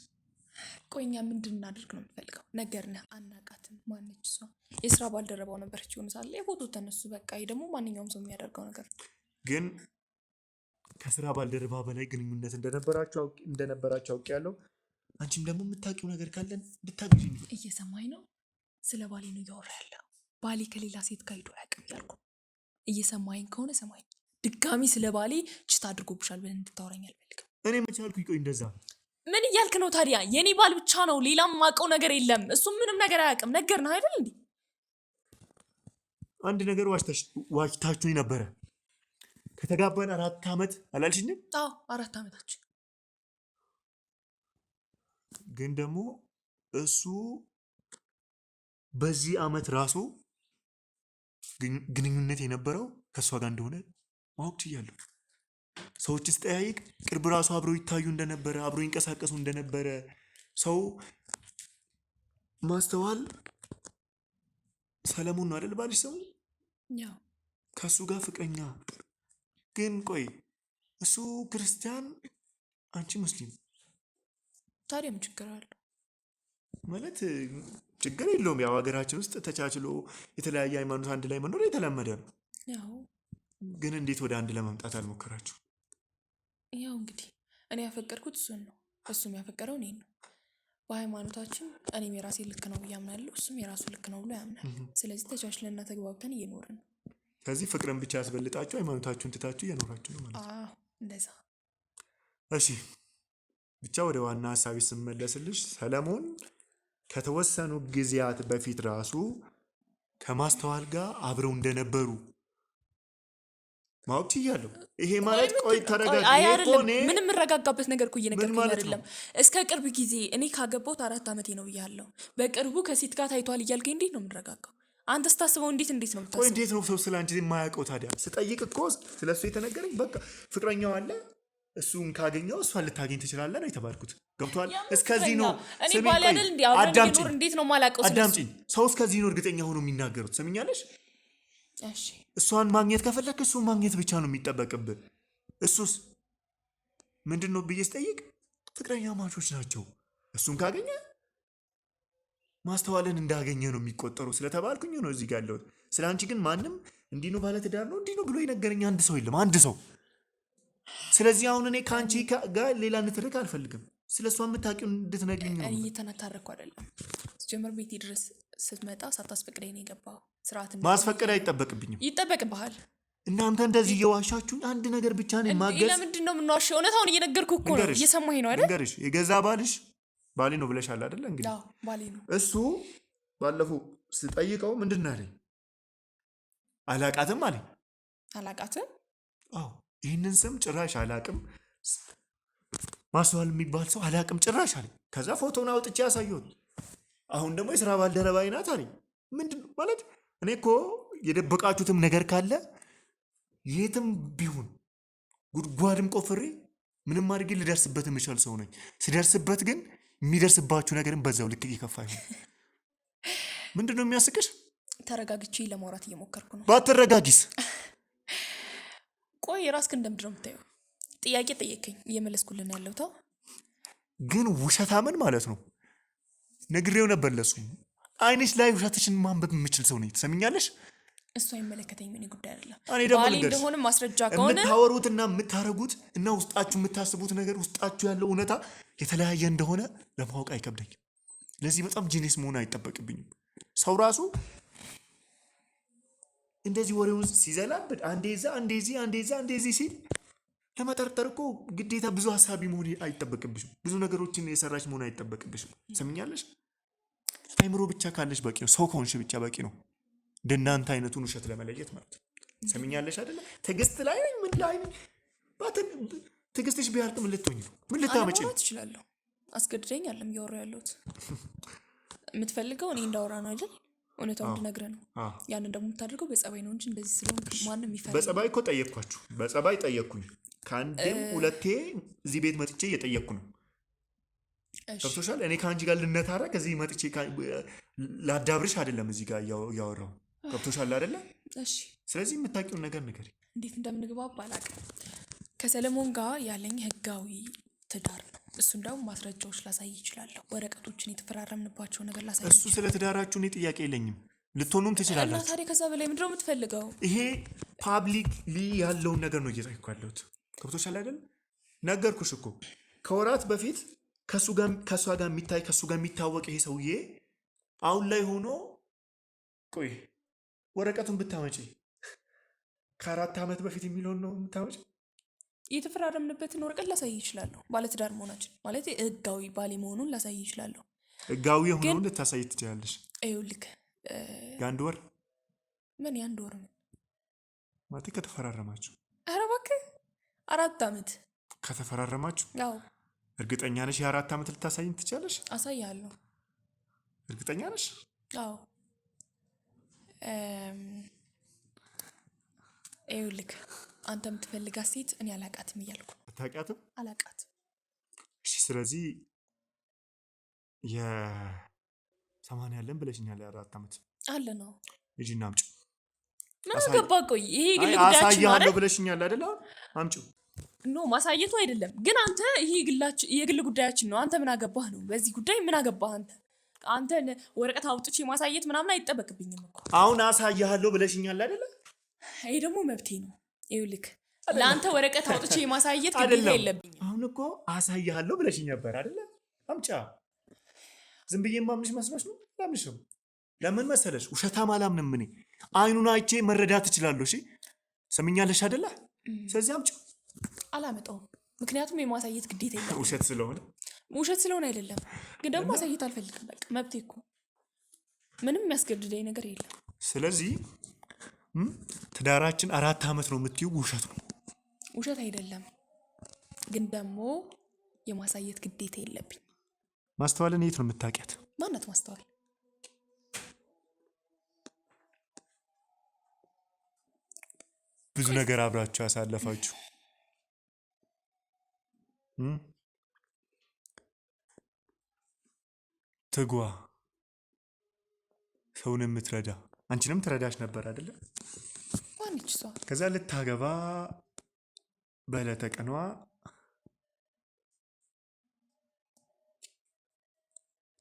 ቆይ እኛ ምንድን እናድርግ ነው የምፈልገው? ነገርነህ፣ አናቃትም። ማነች እሷ? የስራ ባልደረባው ነበረች የሆነ ሳለ የፎቶ ተነሱ። በቃ ይህ ደግሞ ማንኛውም ሰው የሚያደርገው ነገር ነው። ግን ከስራ ባልደረባ በላይ ግንኙነት እንደነበራቸው አውቄያለሁ። አንቺም ደግሞ የምታውቂው ነገር ካለን እንድታግዥኝ። እየሰማኝ ነው? ስለ ባሌ ነው እያወራ ያለው። ባሌ ከሌላ ሴት ጋር ሂዶ አያውቅም እያልኩ። እየሰማኝ ከሆነ ሰማኝ። ድጋሚ ስለ ባሌ ችታ አድርጎብሻል ብለን እንድታወራኝ አልፈልግም። እኔ መቼ አልኩኝ? ቆይ እንደዛ ምን እያልክ ነው ታዲያ? የኔ ባል ብቻ ነው፣ ሌላም ማውቀው ነገር የለም። እሱም ምንም ነገር አያውቅም። ነገር ነው አይደል እንዴ? አንድ ነገር ዋሽታችሁኝ ነበረ። ከተጋባን 4 ዓመት አላልሽኝም? አዎ 4 ዓመታችን። ግን ደግሞ እሱ በዚህ ዓመት ራሱ ግንኙነት የነበረው ከእሷ ጋር እንደሆነ ማወቅ ችያለሁ። ሰዎች ስጠያይቅ ቅርብ ራሱ አብረው ይታዩ እንደነበረ፣ አብረው ይንቀሳቀሱ እንደነበረ ሰው ማስተዋል። ሰለሞን ነው አይደል ባልሽ ሰው? ያው ከእሱ ጋር ፍቅረኛ። ግን ቆይ እሱ ክርስቲያን፣ አንቺ ሙስሊም። ታዲያ ምን ችግር አለው? ማለት ችግር የለውም። ያው ሀገራችን ውስጥ ተቻችሎ የተለያየ ሃይማኖት አንድ ላይ መኖር የተለመደ ነው። ያው ግን እንዴት ወደ አንድ ለመምጣት አልሞከራችሁ? ያው እንግዲህ እኔ ያፈቀርኩት እሱን ነው፣ እሱም ያፈቀረው እኔን ነው። በሃይማኖታችን እኔም የራሴ ልክ ነው ብዬ አምናለሁ፣ እሱም የራሱ ልክ ነው ብሎ ያምናል። ስለዚህ ተቻችለንና ተግባብተን እየኖርን ነው። ከዚህ ፍቅርን ብቻ ያስበልጣችሁ ሃይማኖታችሁን ትታችሁ እየኖራችሁ ነው ማለት ነው። አዎ እንደዛ። እሺ ብቻ ወደ ዋና ሀሳቢ ስመለስልሽ፣ ሰለሞን ከተወሰኑ ጊዜያት በፊት ራሱ ከማስተዋል ጋር አብረው እንደነበሩ ማወቅ ችያለሁ። ይሄ ማለት ቆይ ተረጋጋ። ምንም የምረጋጋበት ነገር እኮ እየነገርኩኝ አይደለም። እስከ ቅርብ ጊዜ እኔ ካገባሁት 4 ዓመቴ ነው ብያለሁ። በቅርቡ ከሴት ጋር ታይቷል እያልከኝ እንዴት ነው የምንረጋጋው? አንተ ስታስበው እንዴት ነው የምታስበው? ቆይ እንዴት ነው ሰው ስለ አንቺ የማያውቀው ታዲያ? ስጠይቅ እኮ ስለሱ የተነገረኝ በቃ ፍቅረኛው አለ፣ እሱን ካገኘው እሷን ልታገኝ ትችላለህ ነው የተባልኩት። ገብቶሃል? እስከዚህ ነው። እኔ ባል አይደል እንዴ? አብረን እንኖር እንዴት ነው የማላውቀው? አዳምጪኝ። ሰው እስከዚህ ነው እርግጠኛ ሆኖ የሚናገሩት። ሰምኛለሽ? እሺ እሷን ማግኘት ከፈለክ እሱን ማግኘት ብቻ ነው የሚጠበቅብህ። እሱስ ምንድን ነው ብዬ ስጠይቅ ፍቅረኛ ማቾች ናቸው። እሱን ካገኘ ማስተዋልን እንዳገኘ ነው የሚቆጠሩ ስለተባልኩኝ ነው እዚህ ጋር ያለሁት። ስለ አንቺ ግን ማንም እንዲህ ነው ባለትዳር ነው እንዲህ ነው ብሎ የነገረኝ አንድ ሰው የለም፣ አንድ ሰው። ስለዚህ አሁን እኔ ከአንቺ ጋር ሌላ ንትርክ አልፈልግም። ስለ እሷ የምታውቂውን እንድትነግሪኝ ነው። እየተነታረኩ አይደለም። ጀመር ቤቴ ድረስ ስትመጣ ሳታስፈቅደኝ ነው የገባው። ስርዓት ማስፈቀድ አይጠበቅብኝም። ይጠበቅብሃል። እናንተ እንደዚህ እየዋሻችሁኝ አንድ ነገር ብቻ ነው የማገዝ። ለምንድን ነው የምንዋሸው? እውነታውን እየነገርኩህ እኮ ነው። እየሰማኸኝ ነው አይደል? ንገርሽ። የገዛ ባሌ ነው ብለሻል አይደለ? እንግዲህ ባሌ ነው። እሱ ባለፈው ስጠይቀው ምንድን ነው ያለኝ? አላቃትም አለኝ። አላቃትም? አዎ ይህንን ስም ጭራሽ አላቅም፣ ማስተዋል የሚባል ሰው አላቅም ጭራሽ አለኝ። ከዛ ፎቶውን አውጥቼ ያሳየሁት። አሁን ደግሞ የስራ ባልደረባዬ ናት አለኝ። ምንድን ማለት እኔ እኮ የደበቃችሁትም ነገር ካለ የትም ቢሆን ጉድጓድም ቆፍሬ ምንም አድርጌ ልደርስበት የምችል ሰው ነኝ። ስደርስበት ግን የሚደርስባችሁ ነገርም በዛው ልክ እየከፋ ይሆን። ምንድን ነው የሚያስቅሽ? ተረጋግቼ ለማውራት እየሞከርኩ ነው። ባትረጋጊስ? ቆይ የራስህን እንደምንድን ነው የምታየው? ጥያቄ ጠየቀኝ እየመለስኩልን ያለው ተው። ግን ውሸታምን ማለት ነው ነግሬው ነበር ለሱ። አይንሽ ላይ ውሸትሽን ማንበብ የምችል ሰው ነኝ። ትሰሚኛለሽ? እሱ አይመለከተኝም። እኔ ጉዳይ አይደለም። እኔ ደግሞ ባሌ ልንገርሽ፣ እንደሆነ ማስረጃ ከሆነ የምታወሩትና የምታረጉት እና ውስጣችሁ የምታስቡት ነገር ውስጣችሁ ያለው እውነታ የተለያየ እንደሆነ ለማወቅ አይከብደኝም። ለዚህ በጣም ጂኒስ መሆን አይጠበቅብኝም። ሰው ራሱ እንደዚህ ወሬውን ሲዘላብድ አንዴ እዛ አንዴ እዚህ አንዴ እዛ አንዴ እዚህ ሲል ለመጠርጠር እኮ ግዴታ ብዙ ሀሳቢ መሆን አይጠበቅብሽም። ብዙ ነገሮችን የሰራች መሆን አይጠበቅብሽም። ሰምኛለሽ? አይምሮ ብቻ ካለሽ በቂ ነው። ሰው ከሆንሽ ብቻ በቂ ነው። እንደናንተ አይነቱን ውሸት ለመለየት ማለት ነው። ሰምኛለሽ አይደለ? ትዕግስት ላይ ነኝ ምን ላይ ነኝ? ትዕግስትሽ ቢያልቅ ምን ልትሆኝ ነው? ምን ልታመጪ ነው? እችላለሁ። አስገድደኝ አለም እያወራሁ ያለሁት የምትፈልገው እኔ እንዳወራ ነው አይደል? እውነታውን እንድነግርህ ነው። ያንን ደግሞ የምታደርገው በጸባይ ነው እንጂ እንደዚህ ስለሆነ ማንም ይፈልግ። በጸባይ እኮ ጠየቅኳችሁ። በጸባይ ጠየቅኩኝ። ከአንዴም ሁለቴ እዚህ ቤት መጥቼ እየጠየቅኩ ነው። ገብቶሻል? እኔ ከአንቺ ጋር ልነታረቅ እዚህ መጥቼ ላዳብርሽ አይደለም እዚህ ጋር እያወራሁ። ገብቶሻል አይደለ? እሺ። ስለዚህ የምታውቂውን ነገር ንገሪኝ። እንዴት እንደምንግባባ አላውቅም። ከሰለሞን ጋር ያለኝ ህጋዊ ትዳር ነው። እሱን ደግሞ ማስረጃዎች ላሳይ ይችላለሁ። ወረቀቶችን የተፈራረምንባቸው ነገር ላሳይ። እሱ ስለ ትዳራችሁ እኔ ጥያቄ የለኝም። ልትሆኑም ትችላላችሁ። እና ታዲያ ከዛ በላይ ምንድነው የምትፈልገው? ይሄ ፓብሊክሊ ያለውን ነገር ነው እየጠየኩ ያለሁት። ገብቶሻል አይደል? ነገርኩሽ እኮ ከወራት በፊት ከእሷ ጋር የሚታይ ከእሱ ጋር የሚታወቅ ይሄ ሰውዬ አሁን ላይ ሆኖ ቆይ ወረቀቱን ብታመጪ ከ4 ዓመት በፊት የሚለውን ነው የምታመጪ? የተፈራረምንበትን ወረቀት ላሳይ ይችላለሁ። ባለትዳር መሆናችን ማለት ህጋዊ ባሌ መሆኑን ላሳይ ይችላለሁ። ህጋዊ የሆነውን ልታሳይ ትችላለሽ። ይኸውልህ የአንድ ወር ምን የአንድ ወር ምን ማለት ከተፈራረማችሁ? ኧረ እባክህ 4 ዓመት ከተፈራረማችሁ? ያው እርግጠኛ ነሽ የ4 ዓመት ልታሳይኝ ትችላለሽ? አሳያለሁ። እርግጠኛ ነሽ? አዎ። ይኸውልህ አንተ የምትፈልጋት ሴት እኔ አላቃትም እያልኩ። አታውቂያትም? አላቃትም። እሺ፣ ስለዚህ የ80 ያለን ብለሽኛል። የ4 ዓመት አለ ነው። ሂጂና አምጪው። ምን አገባ? ቆይ ይሄ ግል ጉዳያችን ነው አሳያለሁ ብለሽኛል አይደል? አምጪው። ኖ ማሳየቱ አይደለም ግን አንተ ይሄ የግል ጉዳያችን ነው። አንተ ምን አገባህ ነው? በዚህ ጉዳይ ምን አገባህ አንተ ወረቀት አውጥቼ ማሳየት ምናምን አይጠበቅብኝም እኮ። አሁን አሳያለሁ ብለሽኛል አይደል? ይሄ ደግሞ መብቴ ነው። ይኸውልህ ለአንተ ወረቀት አውጥቼ ማሳየት ግዴታ የለብኝም። አሁን እኮ አሳያለሁ ብለሽኝ ነበር አይደል? አምጫ። ዝም ብዬ ማምንሽ መስሎሽ ነው? አላምንሽም። ለምን መሰለሽ? ውሸታም አላምንም እኔ። አይኑን አይቼ መረዳት እችላለሁ። እሺ ሰምኛለሽ አይደለ? ስለዚህ አምጪው። አላመጣውም፣ ምክንያቱም የማሳየት ግዴታ የለብኝም። ውሸት ስለሆነ አይደለም፣ ግን ደግሞ ማሳየት አልፈልግም። በቃ መብቴ እኮ ምንም የሚያስገድደኝ ነገር የለም። ስለዚህ ትዳራችን 4 ዓመት ነው የምትይው ውሸት ነው? ውሸት አይደለም፣ ግን ደግሞ የማሳየት ግዴታ የለብኝ። ማስተዋልን የት ነው የምታውቂያት? ማናት ማስተዋል? ብዙ ነገር አብራችሁ ያሳለፋችሁ ትጓ ሰውን የምትረዳ አንቺንም ትረዳሽ ነበር አይደለ? ማንች እሷ? ከዛ ልታገባ በዕለተ ቀኗ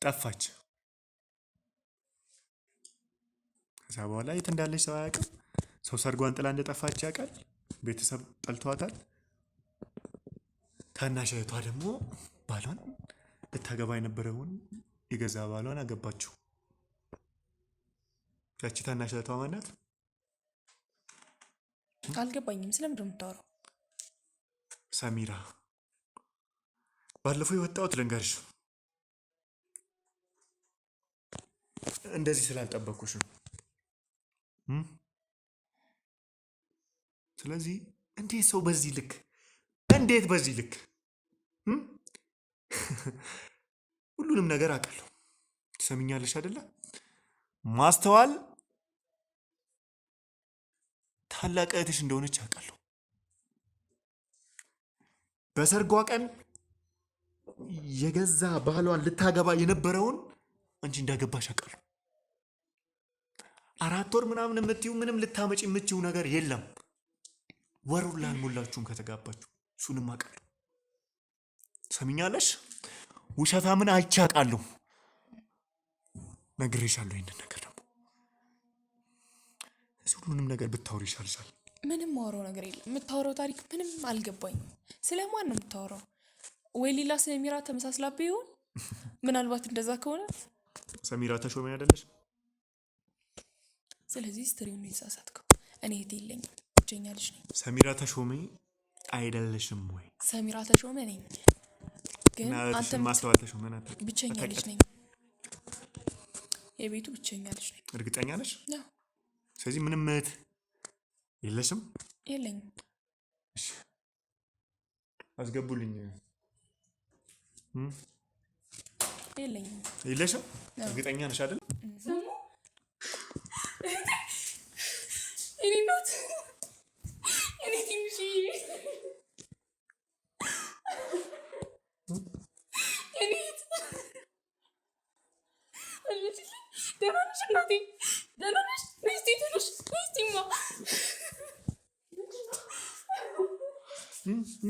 ጠፋች። ከዛ በኋላ የት እንዳለች ሰው አያውቅም። ሰው ሰርጓን ጥላ እንደጠፋች ያውቃል። ቤተሰብ ጠልቷታል። ታናሽ እህቷ ደግሞ ባሏን ልታገባ የነበረውን የገዛ ባሏን አገባችው። ያቺ ታናሽ እህቷ ማናት? አልገባኝም። ስለምንድን ነው የምታወራው? ሰሚራ። ባለፈው የወጣሁት ልንገርሽ፣ እንደዚህ ስላልጠበኩሽ ነው። ስለዚህ እንዴት ሰው በዚህ ልክ ሁሉንም ነገር አውቃለሁ። ትሰሚኛለሽ አይደለ? ማስተዋል ታላቅ እህትሽ እንደሆነች አውቃለሁ። በሰርጓ ቀን የገዛ ባህሏን ልታገባ የነበረውን አንቺ እንዳገባሽ አውቃለሁ። 4 ወር ምናምን የምትይው ምንም ልታመጪ የምትይው ነገር የለም። ወሩን ላልሞላችሁም ከተጋባችሁ እሱንም አውቃለሁ። ሰሚኛለሽ? ውሸታምን አይቼ አውቃለሁ። ነግሬሻለሁ። ይሄንን ነገር ደግሞ እዚህ ሁሉ ሁሉንም ነገር ብታወሪ ይሻልሻል። ምንም ማወራው ነገር የለም። የምታወራው ታሪክ ምንም አልገባኝም። ስለማን ነው የምታወራው? ወይ ሌላ ሰሚራ ተመሳስላብህ ይሆን? ምናልባት እንደዛ ከሆነ ሰሚራ ተሾመ አይደለሽ? ስለዚህ ስትሪውን ነው የተሳሳትከው። እኔ እህት የለኝም፣ ብቸኛ ልጅ ነኝ። ሰሚራ ተሾመ አይደለሽም ወይ? ሰሚራ ተሾመ ነኝ፣ ግን አንተ ማስተዋል ተሾመ ናት። ብቸኛ ልጅ ነኝ፣ የቤቱ ብቸኛ ልጅ ነኝ። እርግጠኛ ነሽ? አዎ። ስለዚህ ምንም እህት የለሽም? የለኝም። እሺ አስገቡልኝ። የለኝም። የለሽም? እርግጠኛ ነሽ አይደል? እኔ ናት እኔ ትንሽ እኔ ደህና ነሽ እናቴ? ደህና ነሽ? እስቲ ትንሽ እስቲማ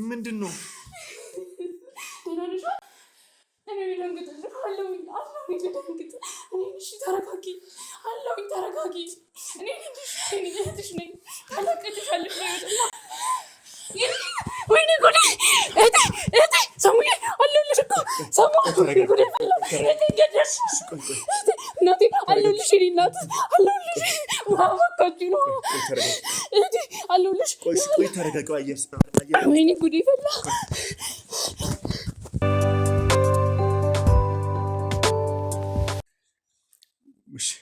ምንድን ነው? ደህና ነሽ? እኔ ደንግጥ አለሁኝ ደንግጥ። እኔ እሺ ተረጋጊ አለሁኝ ተረጋጊ። እኔ እህትሽ ነኝ። ታላቅልሻለሽ ነው ይወጥና ወይኔ ጉዴ! እህቴ ሰሙዬ አለሁልሽ እኮ ሰሙ ጉዴ ፈላ። እህቴ ገደልሽ። እናቴ አለሁልሽ የእኔ እናት አለሁልሽ። ዋባካችሁ ነው እህቴ አለሁልሽ። ቆይ ተረጋጊ። ወይኔ ጉዴ ፈላ።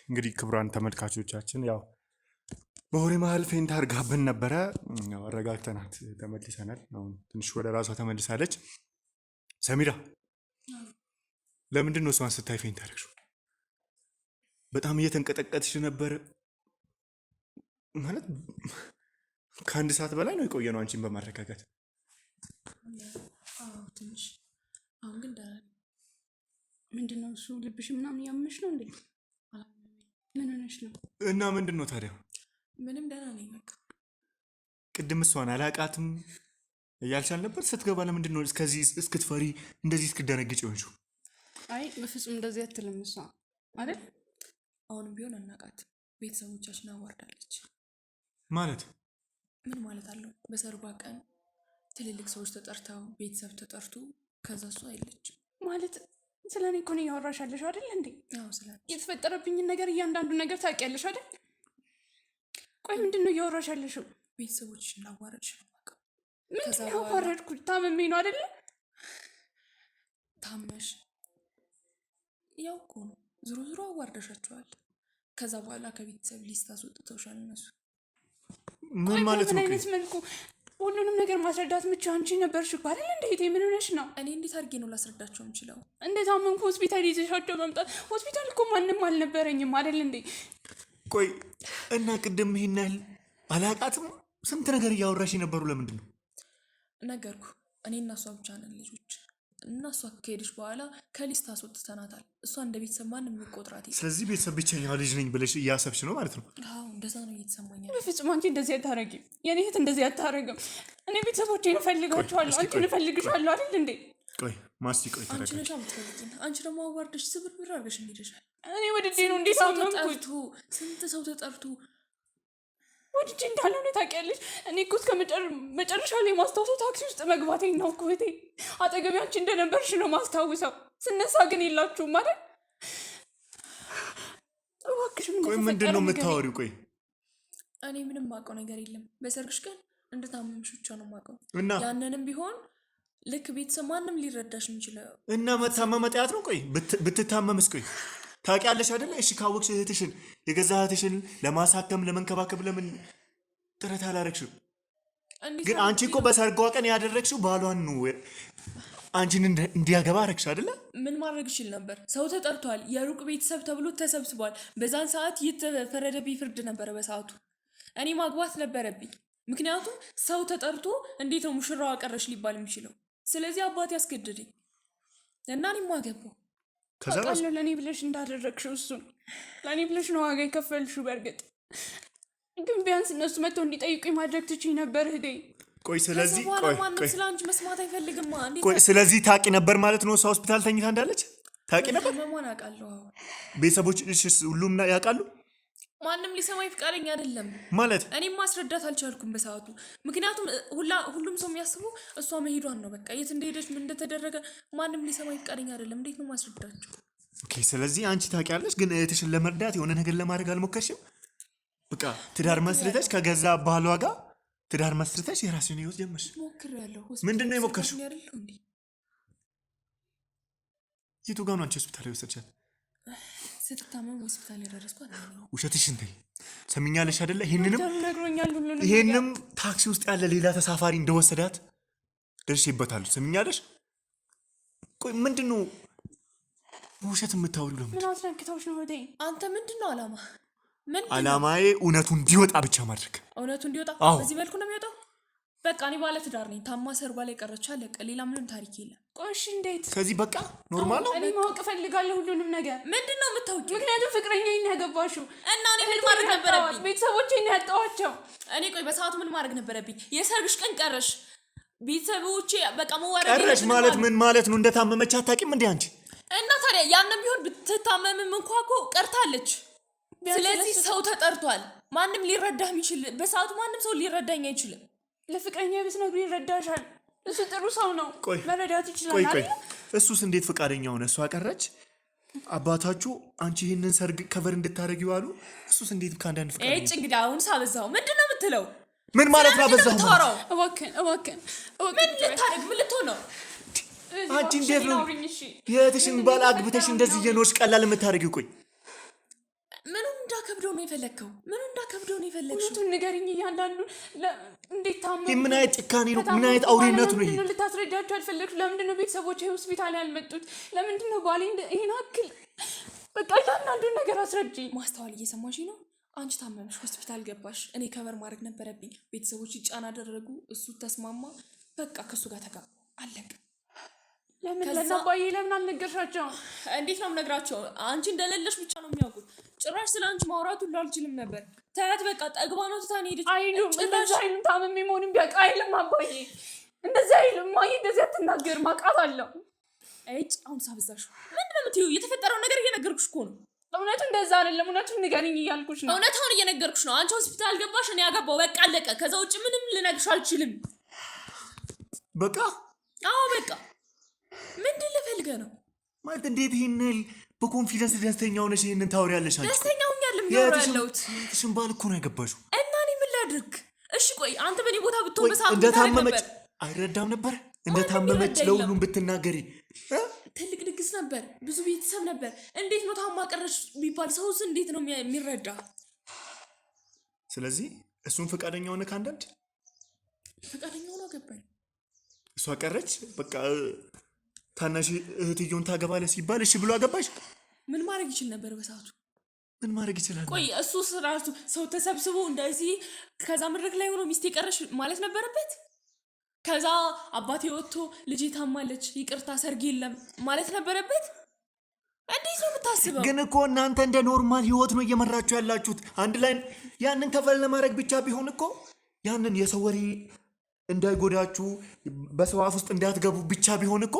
እንግዲህ ክቡራን ተመልካቾቻችን ያው በወሬ መሀል ፌንት አድርጋብን ነበረ። አረጋግተናት ተመልሰናል። አሁን ትንሽ ወደ ራሷ ተመልሳለች። ሰሚራ ለምንድን ነው እሷን ስታይ ፌንት አደረግሽው? በጣም እየተንቀጠቀጥሽ ነበር ማለት ከአንድ ሰዓት በላይ ነው የቆየ ነው አንቺን በማረጋጋት። ትንሽ አሁን ግን ደህና ነኝ። ምንድን ነው እሱ? ልብሽ ምናምን ያመሽ ነው እንዴ? ምን ሆነሽ ነው? እና ምንድን ነው ታዲያ? ምንም ደህና ነኝ። በቃ ቅድም እሷን አላቃትም እያልሻል ነበር። ስትገባ ለምንድን ነው እስከዚህ እስክትፈሪ እንደዚህ እስክትደነግጭ ይሆንሽው? አይ በፍጹም እንደዚህ አትልም እሷ አይደል? አሁንም ቢሆን አናቃት። ቤተሰቦቻችን አዋርዳለች ማለት ምን ማለት አለው? በሰርጓ ቀን ትልልቅ ሰዎች ተጠርተው ቤተሰብ ተጠርቶ ከዛ እሷ አይለችም ማለት ስለ እኔ እኮ ነው እያወራሽ ያለሽው አይደል እንዴ? አዎ ስለ የተፈጠረብኝን ነገር እያንዳንዱ ነገር ታውቂያለሽ አይደል? ቆይ ምንድን ነው እያወራሽ ያለሽው? ቤተሰቦችሽን ላዋረድሽ ነው በቃ። ምንድን ነው ያዋረድኩት? ታመሜ ነው አይደለ? ታመሽ ያው እኮ ነው ዞሮ ዞሮ አዋርደሻቸዋል። ከዛ በኋላ ከቤተሰብ ሊስት አስወጥተውሻል እነሱ። ምን ማለት ነው? አይነት መልኩ ሁሉንም ነገር ማስረዳት ምቻ አንቺ ነበርሽ እኮ አይደል እንዴ? እህቴ ምን ሆነሽ ነው? እኔ እንዴት አድርጌ ነው ላስረዳቸው የምችለው? እንዴት አመንኩ? ሆስፒታል ይዘሻቸው መምጣት። ሆስፒታል እኮ ማንም አልነበረኝም አይደል እንዴ? ቆይ እና ቅድም ይሄን ያህል አላቃትም ስንት ነገር እያወራሽ የነበሩ ለምንድን ነው? ነገርኩ። እኔ እና እሷ ብቻ ነን ልጆች እና እሷ ከሄደች በኋላ ከሊስት አስወጥተናታል። እሷ እንደ ቤተሰብ ማንም የሚቆጥራት። ስለዚህ ቤተሰብ ብቸኛ ልጅ ነኝ ብለሽ እያሰብሽ ነው ማለት ነው? አዎ እንደዛ ነው እየተሰማኛል። በፍጹም አንቺ እንደዚህ አታረጊም። የኔ እህት እንደዚህ አታረግም። እኔ ቤተሰቦቼን እፈልጋቸዋለሁ፣ አንቺን እፈልግሻለሁ አይደል እንዴ? ቆይ ማስቲ ቆይ አንቺ ነሽ የምትፈልጊኝ። አንቺ ደግሞ አዋርደሽ ስብርብር አድርገሽ እንሄደሻል። እኔ ወድጄ ነው እንዴ ሳመንኩት? ስንት ሰው ተጠርቶ ወድጄ እንዳልሆነ ታውቂያለሽ። እኔ እኮ እስከ መጨረሻው ላይ ማስታወሰው ታክሲ ውስጥ መግባቴን ነው እኮ እህቴ። አጠገቤ አንቺ እንደነበርሽ ነው ማስታውሰው። ስነሳ ግን የላችሁም አይደል? እባክሽ ቆይ ምንድን ነው የምታወሪው? ቆይ እኔ ምንም የማውቀው ነገር የለም። በሰርግሽ ቀን እንደታመምሽ ብቻ ነው የማውቀው። እና ያንንም ቢሆን ልክ ቤተሰብ ማንም ሊረዳሽ የሚችለው እና መታመም መጥያት ነው። ቆይ ብትታመምስ? ቆይ ታውቂያለሽ አይደለ? እሺ ካወቅሽ እህትሽን የገዛ እህትሽን ለማሳከም ለመንከባከብ ለምን ጥረት አላረግሽም? ግን አንቺ እኮ በሰርጓ ቀን ያደረግሽው ባሏን ነው አንቺን እንዲያገባ አረግሽ አይደለ? ምን ማድረግ ይችል ነበር? ሰው ተጠርቷል። የሩቅ ቤተሰብ ተብሎ ተሰብስቧል። በዛን ሰዓት የተፈረደብኝ ፍርድ ነበረ በሰዓቱ። እኔ ማግባት ነበረብኝ። ምክንያቱም ሰው ተጠርቶ እንዴት ነው ሙሽራው አቀረሽ ሊባል የሚችለው? ስለዚህ አባቴ ያስገድደኝ እና እኔም አገባው። አውቃለሁ ለእኔ ብለሽ እንዳደረግሽው። እሱን ለእኔ ብለሽ ነው ዋጋ የከፈልሽው። በእርግጥ ግን ቢያንስ እነሱ መጥተው እንዲጠይቁኝ ማድረግ ትችይ ነበር እህቴ። ቆይ ስለዚህ ማንም ስለ አንቺ መስማት አይፈልግም። ቆይ ስለዚህ ታውቂ ነበር ማለት ነው? እሷ ሆስፒታል ተኝታ እንዳለች ታውቂ ነበር? መሆን አውቃለሁ። ቤተሰቦችሽ ሁሉም ያውቃሉ? ማንም ሊሰማኝ ፍቃደኛ አይደለም ማለት እኔም ማስረዳት አልቻልኩም በሰዓቱ። ምክንያቱም ሁሉም ሰው የሚያስበው እሷ መሄዷን ነው። በቃ የት እንደሄደች ምን እንደተደረገ ማንም ሊሰማኝ ፍቃደኛ አይደለም። እንዴት ነው ማስረዳቸው? ኦኬ፣ ስለዚህ አንቺ ታውቂያለሽ፣ ግን እህትሽን ለመርዳት የሆነ ነገር ለማድረግ አልሞከርሽም? በቃ ትዳር መስርተሽ ከገዛ ባሏ ጋር ትዳር መስርተሽ የራስሽን ህይወት ጀመርሽ። ሞክሬያለሁ። ምንድን ነው የሞከርሽው? አይደለም እንዴ? የቱ ጋር ነው አንቺ ሆስፒታል የወሰድሻት? ስትታመም ሆስፒታል ያደረስኳት ነው። ውሸትሽን ተይ። ሰሚኛለሽ አይደለ? ይሄንንም ነግሮኛል ሁሉንም። ይሄንም ታክሲ ውስጥ ያለ ሌላ ተሳፋሪ እንደወሰዳት ደርሼበታለሁ። ሰሚኛለሽ? ቆይ ምንድነው ውሸት የምታወሪው? ለምን? ምን አስነክተውሽ ነው እህቴ? አንተ ምንድነው አላማ? አላማዬ እውነቱ እንዲወጣ ብቻ ማድረግ። እውነቱ እንዲወጣ በዚህ መልኩ ነው የሚወጣው? በቃ እኔ ባለ ትዳር ነኝ። ታማ ሰርባ ላይ ቀረች፣ አለቀ። ሌላ ምንም ታሪክ የለም። ቆሽ እንዴት? ከዚህ በቃ ኖርማል ነው። እኔ ማወቅ እፈልጋለሁ ሁሉንም ነገር። ምንድነው የምታውቂው? ምክንያቱም ፍቅረኛዬን ነው ያገባሽው እና እኔ ምን ማድረግ ነበረብኝ? ቤተሰቦቼን ነው ያጣኋቸው። እኔ ቆይ በሰዓቱ ምን ማድረግ ነበረብኝ? የሰርግሽ ቀን ቀረሽ፣ ቤተሰቦቼ በቃ መዋረድ ቀረሽ ማለት ምን ማለት ነው? እንደታመመች አታውቂም እንዴ አንቺ? እና ታዲያ ያንን ቢሆን ብትታመምም እንኳ እኮ ቀርታለች። ስለዚህ ሰው ተጠርቷል። ማንም ሊረዳህ የሚችል በሰዓቱ ማንም ሰው ሊረዳኝ አይችልም። ለፍቅረኛ ብትነግሪው ይረዳሻል። እሱ ጥሩ ሰው ነው፣ መረዳት ይችላል። ቆይ እሱስ እንዴት ፈቃደኛ ሆነ? እሷ ቀረች፣ አባታችሁ አንቺ ይህንን ሰርግ ከቨር እንድታደርጊው አሉ። እሱስ እንዴት ከአንዳንድ ፍቃደኛ? እጭ እንግዲህ አሁን ሳበዛው ምንድን ነው የምትለው? ምን ማለት ነው አበዛው? እባክህን ምን ልታደርግ ምን ልትሆን ነው? አንቺ እንዴት ነው የእህትሽን ባል አግብተሽ እንደዚህ እየኖርሽ ቀላል የምታደርጊው? ቆይ ምኑ እንዳከብደው ነው የፈለግከው? ምኑ እንዳከብደው ነው የፈለግሽው? እውነቱን ንገሪኝ። እያንዳንዱ እንዴት ታመሙ? ምን አይነት ጭካኔ ነው? ምን አይነት አውሬነት ነው ይሄ? ለምንድን ነው ልታስረዳቸው አልፈለግሽም? ለምንድን ነው ቤተሰቦቼ ሆስፒታል ያልመጡት? ለምንድን ነው ባሌ ይሄን አክል? በቃ እያንዳንዱን ነገር አስረጅኝ። ማስተዋል እየሰማሽ ነው? አንቺ ታመምሽ፣ ሆስፒታል ገባሽ። እኔ ከበር ማድረግ ነበረብኝ። ቤተሰቦች ጫና አደረጉ፣ እሱ ተስማማ። በቃ ከእሱ ጋር ተጋባ፣ አለቀ። ለምን ለናባዬ ለምን አልነገርሻቸውም? እንዴት ነው የምነግራቸው? አንቺ እንደሌለሽ ብቻ ነው የሚያውቁት። ጭራሽ ስለ አንቺ ማውራት ሁሉ አልችልም ነበር። ታያት በቃ ጠግባ ነው ትታን ሄደች። አይሉም እንደዛ አይሉም። ታመሜ መሆኑን ቢያውቅ አይልም አባዬ። እንደዚህ አይልም። ማዬ እንደዚህ አትናገርም፣ አውቃታለሁ። እጭ አሁን ሳበዛሽ። ምንድን ነው የምትይው? የተፈጠረውን ነገር እየነገርኩሽ እኮ ነው። እውነቱ እንደዛ አይደለም። እውነቱን ንገሪኝ እያልኩሽ ነው። እውነታውን እየነገርኩሽ ነው። አንቺ ሆስፒታል ገባሽ፣ እኔ ያገባው፣ በቃ አለቀ። ከዛ ውጭ ምንም ልነግርሽ አልችልም። በቃ አዎ በቃ። ምንድን ልፈልገ ነው ማለት? እንዴት ይሄንን በኮንፊደንስ ደስተኛ ሆነሽ ይሄንን ታወሪያለሽ? አንቺ ደስተኛ ሆኛለሁ ያለሁት እሱን ባል እኮ ነው ያገባሽው። እና እኔ ምን ላድርግ? እሺ ቆይ አንተ በኔ ቦታ ብትሆን በሰዓቱ እንደታመመች አይረዳም ነበር? እንደታመመች ለሁሉም ብትናገሪ ትልቅ ድግስ ነበር፣ ብዙ ቤተሰብ ነበር። እንዴት ነው ታማ ቀረሽ ቢባል ሰውስ እንዴት ነው የሚረዳ? ስለዚህ እሱን ፈቃደኛ ሆነ ከአንዳንድ ፈቃደኛ ሆኖ ገባኝ። እሷ ቀረች፣ በቃ ታናሽ እህትየውን ታገባለህ ሲባል እሺ ብሎ አገባሽ። ምን ማድረግ ይችል ነበር በሰዓቱ? ምን ማድረግ ይችላል? ቆይ እሱ ራሱ ሰው ተሰብስቦ እንደዚህ ከዛ መድረክ ላይ ሆኖ ሚስቴ ቀረሽ ማለት ነበረበት? ከዛ አባቴ ወጥቶ ልጄ ታማለች ይቅርታ ሰርግ የለም ማለት ነበረበት? እንዴት ነው የምታስበው? ግን እኮ እናንተ እንደ ኖርማል ህይወት ነው እየመራችሁ ያላችሁት። አንድ ላይ ያንን ከፈል ለማድረግ ብቻ ቢሆን እኮ ያንን የሰው ወሬ እንዳይጎዳችሁ በሰው አፍ ውስጥ እንዳትገቡ ብቻ ቢሆን እኮ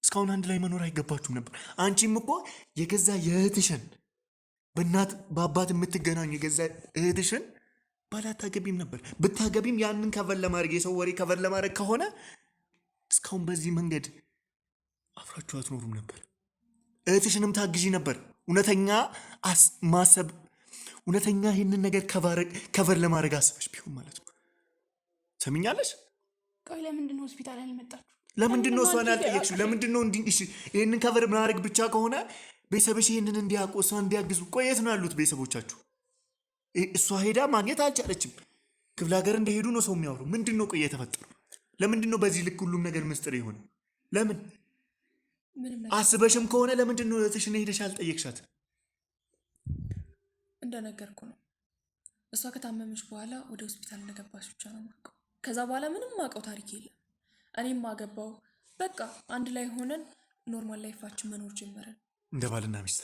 እስካሁን አንድ ላይ መኖር አይገባችሁም ነበር። አንቺም እኮ የገዛ የእህትሽን በእናት በአባት የምትገናኙ የገዛ እህትሽን ባላታገቢም ነበር። ብታገቢም ያንን ከቨር ለማድረግ የሰው ወሬ ከቨር ለማድረግ ከሆነ እስካሁን በዚህ መንገድ አፍራችሁ አትኖሩም ነበር። እህትሽንም ታግዢ ነበር። እውነተኛ ማሰብ እውነተኛ ይህንን ነገር ከቨር ለማድረግ አስበሽ ቢሆን ማለት ነው። ሰሚኛለሽ? ቆይ ለምንድን ነው ሆስፒታል ያልመጣችሁ? ለምንድን ነው እሷን ያልጠየቅሽው? ለምንድን ነው ይህንን ከቨር ማድረግ ብቻ ከሆነ ቤተሰብሽ ይህንን እንዲያውቁ እሷን እንዲያግዙ። ቆይ የት ነው ያሉት ቤተሰቦቻችሁ? እሷ ሄዳ ማግኘት አልቻለችም። ክፍለ ሀገር እንደሄዱ ነው ሰው የሚያወሩ። ምንድን ነው ቆይ የተፈጠረው? ለምንድን ነው በዚህ ልክ ሁሉም ነገር ምስጢር የሆነ? ለምን አስበሽም ከሆነ ለምንድን ነው እህትሽን ሄደሽ አልጠየቅሻት? እንደነገርኩ ነው። እሷ ከታመመች በኋላ ወደ ሆስፒታል እንደገባች ብቻ ነው የማውቀው። ከዛ በኋላ ምንም የማውቀው ታሪክ የለም። እኔም አገባው፣ በቃ አንድ ላይ ሆነን ኖርማል ላይፋችን መኖር ጀመረን እንደ ባልና ሚስት።